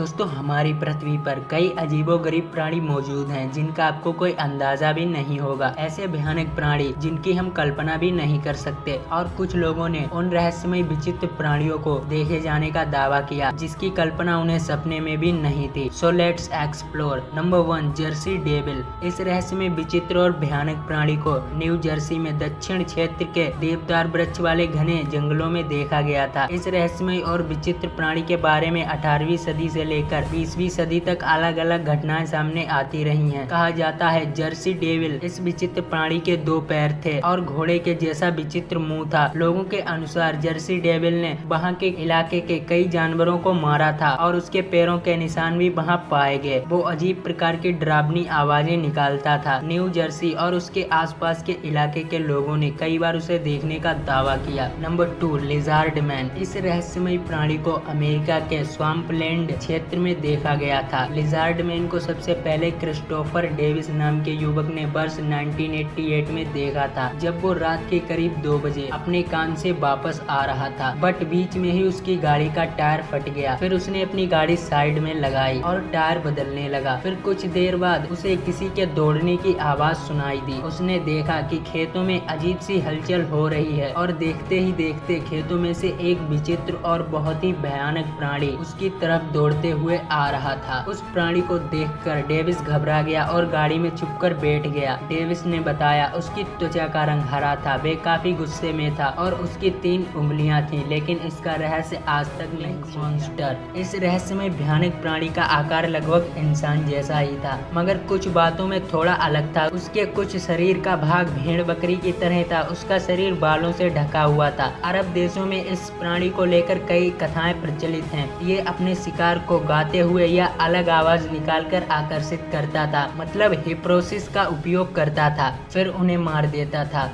दोस्तों हमारी पृथ्वी पर कई अजीबोगरीब प्राणी मौजूद हैं जिनका आपको कोई अंदाजा भी नहीं होगा। ऐसे भयानक प्राणी जिनकी हम कल्पना भी नहीं कर सकते और कुछ लोगों ने उन रहस्यमय विचित्र प्राणियों को देखे जाने का दावा किया जिसकी कल्पना उन्हें सपने में भी नहीं थी। So let's explore. Number 1, Jersey devil. इस रहस्यमय विचित्र और भयानक प्राणी को न्यू जर्सी में दक्षिण क्षेत्र के देवदार वृक्ष वाले घने जंगलों में देखा गया था। इस रहस्यमय और विचित्र प्राणी के बारे में 18वीं सदी से लेकर 20वीं सदी तक अलग अलग घटनाएं सामने आती रही हैं। कहा जाता है जर्सी डेविल इस विचित्र प्राणी के 2 पैर थे और घोड़े के जैसा विचित्र मुंह था। लोगों के अनुसार जर्सी डेविल ने वहां के इलाके के कई जानवरों को मारा था और उसके पैरों के निशान भी वहां पाए गए। वो अजीब प्रकार की डरावनी आवाजें निकालता था। न्यू जर्सी और उसके आसपास के इलाके के लोगों ने कई बार उसे देखने का दावा किया। Number 2, lizard man. इस रहस्यमय प्राणी को अमेरिका के स्वाम्पलैंड क्षेत्र में देखा गया था। लिजार्ड मैन को सबसे पहले क्रिस्टोफर डेविस नाम के युवक ने वर्ष 1988 में देखा था जब वो रात के करीब 2 बजे अपने काम से वापस आ रहा था, बट बीच में ही उसकी गाड़ी का टायर फट गया। फिर उसने अपनी गाड़ी साइड में लगाई और टायर बदलने लगा। फिर कुछ देर बाद उसे किसी के दौड़ने की आवाज सुनाई दी। उसने देखा कि खेतों में अजीब सी हलचल हो रही है और देखते ही देखते खेतों में से एक विचित्र और बहुत ही भयानक प्राणी उसकी तरफ दौड़ते हुए आ रहा था। उस प्राणी को देखकर डेविस घबरा गया और गाड़ी में छुपकर बैठ गया। डेविस ने बताया उसकी त्वचा का रंग हरा था, वे काफी गुस्से में था और उसकी 3 उंगलियां थीं, लेकिन इसका रहस्य आज तक नहीं। मॉन्स्टर। इस रहस्यमय भयानक प्राणी का आकार लगभग इंसान जैसा ही था, मगर कुछ बातों में थोड़ा अलग था। उसके कुछ शरीर का भाग भेड़ बकरी की तरह था। उसका शरीर बालों से ढका हुआ था। अरब देशों में इस प्राणी को लेकर कई कथाएं प्रचलित हैं। ये अपने शिकार को गाते हुए या अलग आवाज निकालकर आकर्षित करता था, मतलब हिप्नोसिस का उपयोग करता था, फिर उन्हें मार देता था।